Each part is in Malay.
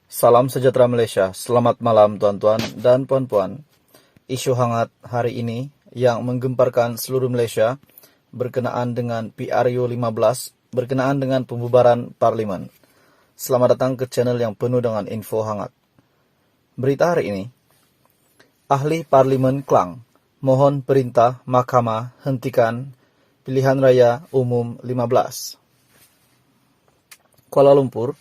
Salam sejahtera Malaysia, selamat malam tuan-tuan dan puan-puan. Isu hangat hari ini yang menggemparkan seluruh Malaysia berkenaan dengan PRU 15, berkenaan dengan pembubaran Parlimen. Selamat datang ke channel yang penuh dengan info hangat. Berita hari ini, Ahli Parlimen Klang mohon perintah Mahkamah hentikan Pilihan Raya Umum 15. Kuala Lumpur,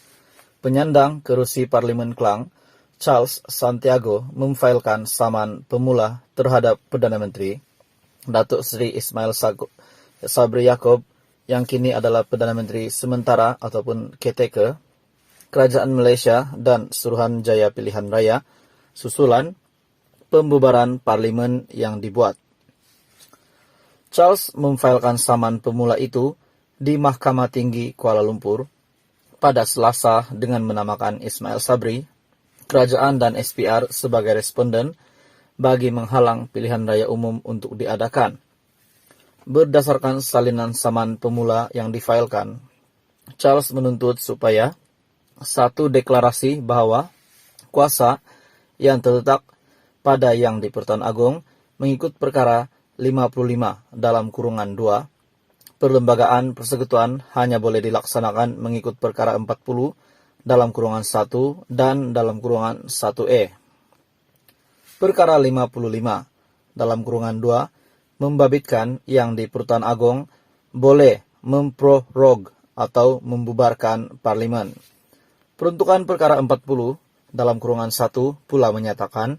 penyandang kerusi Parlimen Klang, Charles Santiago memfailkan saman pemula terhadap Perdana Menteri Datuk Seri Ismail Sabri Yaakob yang kini adalah Perdana Menteri sementara ataupun caretaker Kerajaan Malaysia dan Suruhanjaya Pilihan Raya susulan pembubaran Parlimen yang dibuat. Charles memfailkan saman pemula itu di Mahkamah Tinggi Kuala Lumpur pada Selasa dengan menamakan Ismail Sabri, Kerajaan dan SPR sebagai responden bagi menghalang pilihan raya umum untuk diadakan. Berdasarkan salinan saman pemula yang difailkan, Charles menuntut supaya satu deklarasi bahwa kuasa yang terletak pada Yang di-Pertuan Agong mengikut perkara 55 dalam kurungan 2, perlembagaan persekutuan hanya boleh dilaksanakan mengikut perkara 40 dalam kurungan 1 dan dalam kurungan 1E. Perkara 55 dalam kurungan 2 membabitkan Yang di-Pertuan Agong boleh memprorog atau membubarkan Parlimen. Peruntukan perkara 40 dalam kurungan 1 pula menyatakan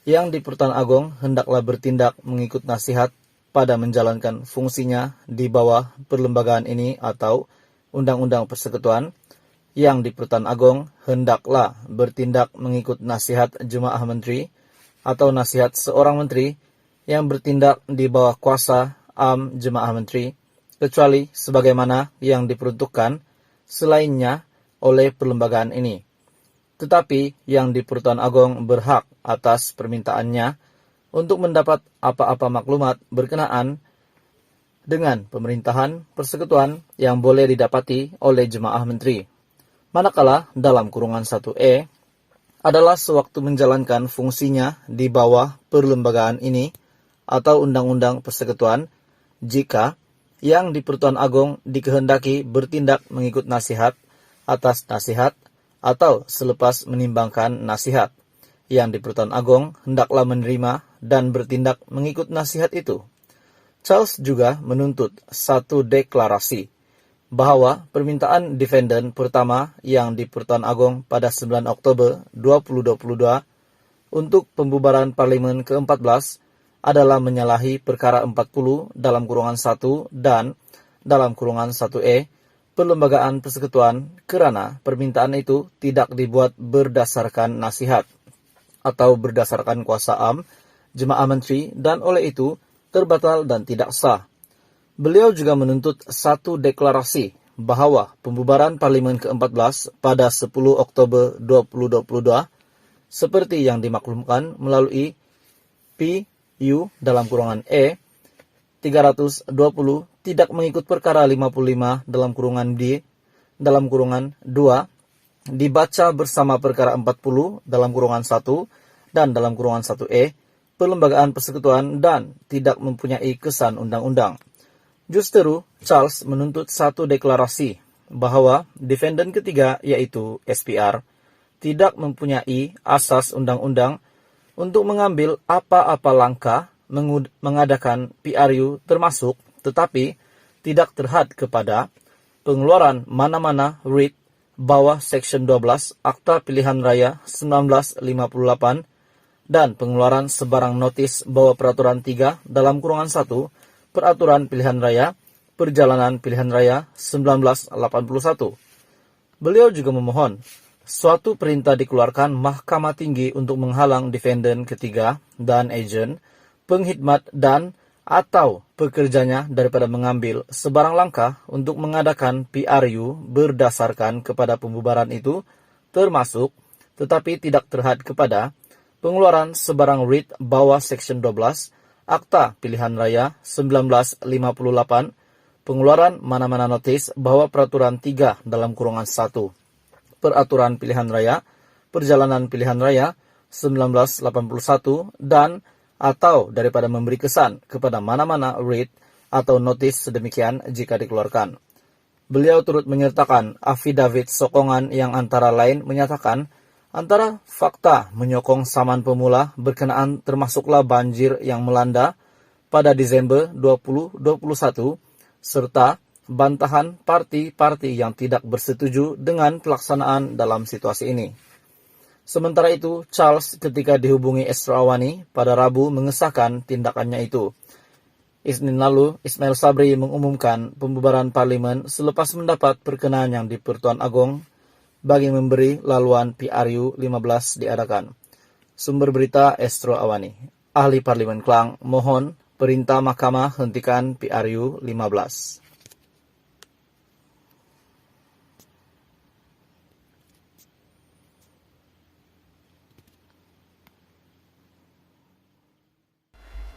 Yang di-Pertuan Agong hendaklah bertindak mengikut nasihat pada menjalankan fungsinya di bawah perlembagaan ini atau Undang-Undang Persekutuan. Yang di-Pertuan Agong hendaklah bertindak mengikut nasihat Jemaah Menteri atau nasihat seorang menteri yang bertindak di bawah kuasa am Jemaah Menteri, kecuali sebagaimana yang diperuntukkan selainnya oleh perlembagaan ini. Tetapi Yang di-Pertuan Agong berhak atas permintaannya untuk mendapat apa-apa maklumat berkenaan dengan pemerintahan persekutuan yang boleh didapati oleh Jemaah Menteri. Manakala dalam kurungan 1E adalah sewaktu menjalankan fungsinya di bawah perlembagaan ini atau Undang-Undang Persekutuan jika Yang di-Pertuan Agong dikehendaki bertindak mengikut nasihat, atas nasihat, atau selepas menimbangkan nasihat. Yang di-Pertuan Agong hendaklah menerima dan bertindak mengikut nasihat itu. Charles juga menuntut satu deklarasi bahwa permintaan defendant pertama Yang di-Pertuan Agong pada 9 Oktober 2022 untuk pembubaran Parlimen ke-14 adalah menyalahi perkara 40 dalam kurungan 1 dan dalam kurungan 1E perlembagaan persekutuan kerana permintaan itu tidak dibuat berdasarkan nasihat atau berdasarkan kuasa am Jemaah Menteri dan oleh itu terbatal dan tidak sah. Beliau juga menuntut satu deklarasi bahwa pembubaran Parlimen ke-14 pada 10 Oktober 2022 seperti yang dimaklumkan melalui PU dalam kurungan E 320 tidak mengikut perkara 55 dalam kurungan D dalam kurungan 2 dibaca bersama perkara 40 dalam kurungan 1 dan dalam kurungan 1E perlembagaan persekutuan dan tidak mempunyai kesan undang-undang. Justeru, Charles menuntut satu deklarasi bahwa defendant ketiga yaitu SPR tidak mempunyai asas undang-undang untuk mengambil apa-apa langkah mengadakan PRU termasuk tetapi tidak terhad kepada pengeluaran mana-mana writ bawah Seksyen 12 Akta Pilihan Raya 1958 dan pengeluaran sebarang notis bawah Peraturan 3 dalam kurungan 1 Peraturan Pilihan Raya Perjalanan Pilihan Raya 1981. Beliau juga memohon suatu perintah dikeluarkan Mahkamah Tinggi untuk menghalang defendant ketiga dan ejen, penghidmat dan atau pekerjanya daripada mengambil sebarang langkah untuk mengadakan PRU berdasarkan kepada pembubaran itu, termasuk tetapi tidak terhad kepada pengeluaran sebarang writ bawah Seksyen 12 Akta Pilihan Raya 1958, pengeluaran mana-mana notis bahwa Peraturan 3 dalam kurungan 1 Peraturan Pilihan Raya perjalanan pilihan raya 1981 dan atau daripada memberi kesan kepada mana-mana writ atau notis sedemikian jika dikeluarkan. Beliau turut menyertakan affidavit sokongan yang antara lain menyatakan antara fakta menyokong Saman Pemula berkenaan termasuklah banjir yang melanda pada Desember 2021 serta bantahan parti-parti yang tidak bersetuju dengan pelaksanaan dalam situasi ini. Sementara itu, Charles ketika dihubungi Estro Awani pada Rabu mengesahkan tindakannya itu. Isnin lalu, Ismail Sabri mengumumkan pembubaran parlimen selepas mendapat perkenan yang di Pertuan Agong bagi memberi laluan PRU 15 diadakan. Sumber berita Estro Awani. Ahli Parlimen Klang mohon perintah Mahkamah hentikan PRU 15.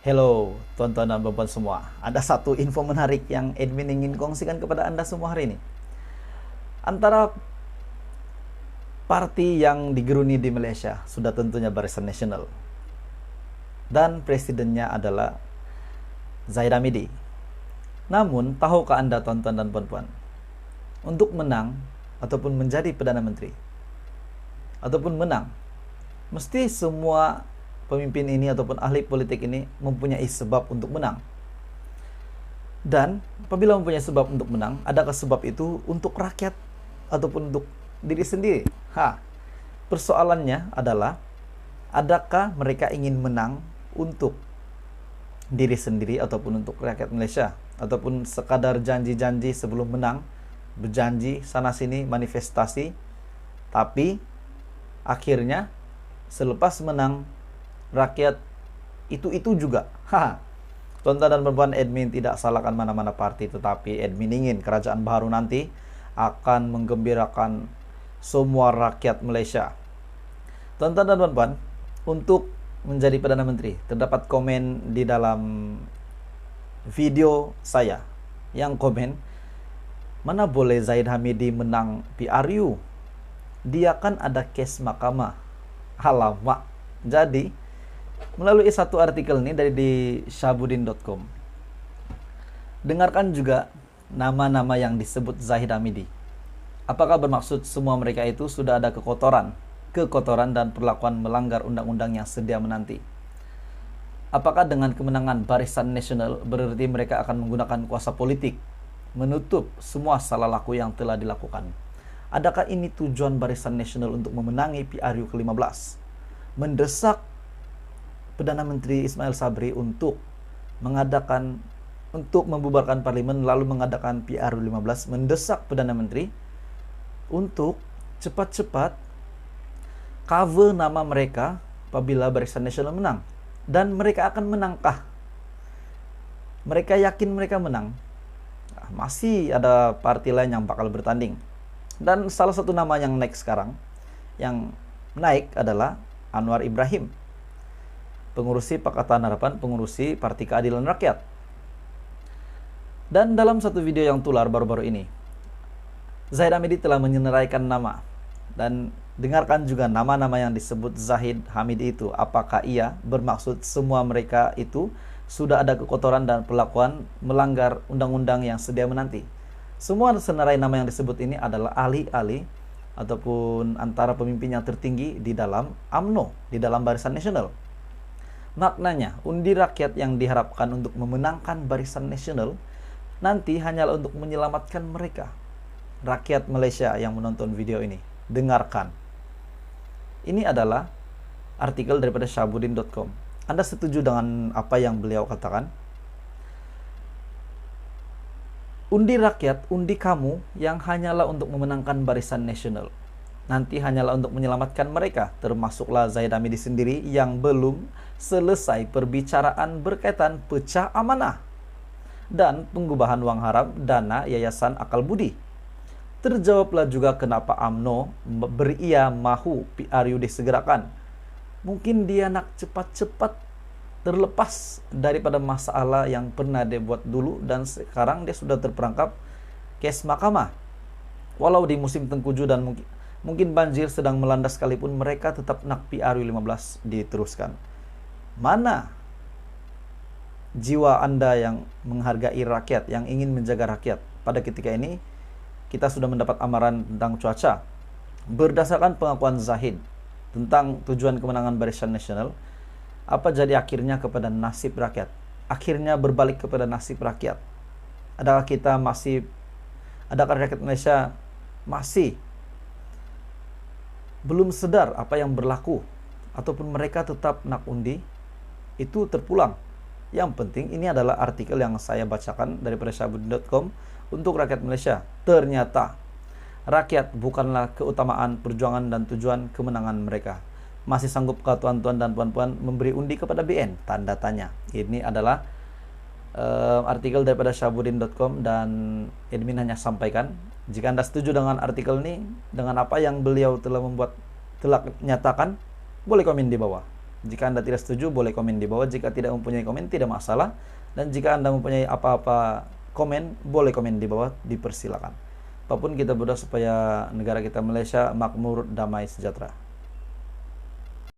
Hello, tuan-tuan dan puan-puan semua. Ada satu info menarik yang admin ingin kongsikan kepada Anda semua hari ini. Antara parti yang digeruni di Malaysia sudah tentunya Barisan Nasional. Dan presidennya adalah Zahid Hamidi. Namun, tahukah Anda tuan-tuan dan puan-puan, untuk menang ataupun menjadi Perdana Menteri ataupun menang, mesti semua pemimpin ini ataupun ahli politik ini mempunyai sebab untuk menang. Dan apabila mempunyai sebab untuk menang, adakah sebab itu untuk rakyat ataupun untuk diri sendiri? Persoalannya adalah, adakah mereka ingin menang untuk diri sendiri ataupun untuk rakyat Malaysia, ataupun sekadar janji-janji sebelum menang, berjanji sana sini manifestasi, tapi akhirnya selepas menang rakyat itu juga. Tuan-tuan dan puan-puan, admin tidak salahkan mana-mana parti, tetapi admin ingin kerajaan baru nanti akan menggembirakan semua rakyat Malaysia. Tuan-tuan dan puan-puan, untuk menjadi Perdana Menteri, terdapat komen di dalam video saya yang komen, mana boleh Zahid Hamidi menang PRU, dia kan ada kes mahkamah. Alamak. Jadi melalui satu artikel ini dari di syahbudin.com, dengarkan juga nama-nama yang disebut Zahid Hamidi. Apakah bermaksud semua mereka itu sudah ada kekotoran dan perlakuan melanggar undang-undang yang sedia menanti? Apakah dengan kemenangan Barisan Nasional berarti mereka akan menggunakan kuasa politik menutup semua salah laku yang telah dilakukan? Adakah ini tujuan Barisan Nasional untuk memenangi PRU ke-15? Mendesak Perdana Menteri Ismail Sabri untuk membubarkan parlimen lalu mengadakan PRU 15, mendesak Perdana Menteri untuk cepat-cepat cover nama mereka apabila Barisan Nasional menang. Dan mereka akan menangkah? Mereka yakin mereka menang? Masih ada parti lain yang bakal bertanding. Dan salah satu nama yang naik sekarang, yang naik adalah Anwar Ibrahim, pengurusi Pakatan Harapan, pengurusi Parti Keadilan Rakyat. Dan dalam satu video yang tular baru-baru ini, Zahid Hamidi telah menyenaraikan nama. Dan dengarkan juga nama-nama yang disebut Zahid Hamidi itu. Apakah ia bermaksud semua mereka itu sudah ada kekotoran dan perlakuan melanggar undang-undang yang sedia menanti? Semua senarai nama yang disebut ini adalah ahli-ahli ataupun antara pemimpin yang tertinggi di dalam UMNO, di dalam Barisan Nasional. Maknanya, undi rakyat yang diharapkan untuk memenangkan Barisan Nasional nanti hanyalah untuk menyelamatkan mereka. Rakyat Malaysia yang menonton video ini, dengarkan. Ini adalah artikel daripada syahbudin.com. Anda setuju dengan apa yang beliau katakan? Undi rakyat, undi kamu yang hanyalah untuk memenangkan Barisan Nasional. Nanti hanyalah untuk menyelamatkan mereka, termasuklah Zahid Hamidi sendiri yang belum selesai perbicaraan berkaitan pecah amanah dan pengubahan wang haram dana Yayasan Akal Budi. Terjawablah juga kenapa UMNO beria mahu PRU disegerakan. Mungkin dia nak cepat-cepat terlepas daripada masalah yang pernah dia buat dulu dan sekarang dia sudah terperangkap kes mahkamah. Walau di musim tengkujuh dan mungkin Mungkin banjir sedang melanda sekalipun mereka tetap nak PRU15 diteruskan. Mana jiwa Anda yang menghargai rakyat, yang ingin menjaga rakyat? Pada ketika ini kita sudah mendapat amaran tentang cuaca. Berdasarkan pengakuan Zahid tentang tujuan kemenangan Barisan Nasional, apa jadi akhirnya kepada nasib rakyat? Akhirnya berbalik kepada nasib rakyat. Adakah rakyat Malaysia masih belum sadar apa yang berlaku, ataupun mereka tetap nak undi? Itu terpulang. Yang penting ini adalah artikel yang saya bacakan daripada Syahbudin.com untuk rakyat Malaysia. Ternyata rakyat bukanlah keutamaan perjuangan dan tujuan kemenangan mereka. Masih sanggupkah tuan-tuan dan puan-puan memberi undi kepada BN? Tanda tanya. Ini adalah artikel daripada Syahbudin.com dan admin hanya sampaikan. Jika Anda setuju dengan artikel ini, dengan apa yang beliau telah nyatakan, boleh komen di bawah. Jika Anda tidak setuju, boleh komen di bawah. Jika tidak mempunyai komen, tidak masalah. Dan jika Anda mempunyai apa-apa komen, boleh komen di bawah, dipersilakan. Apapun kita berdoa supaya negara kita Malaysia makmur, damai, sejahtera.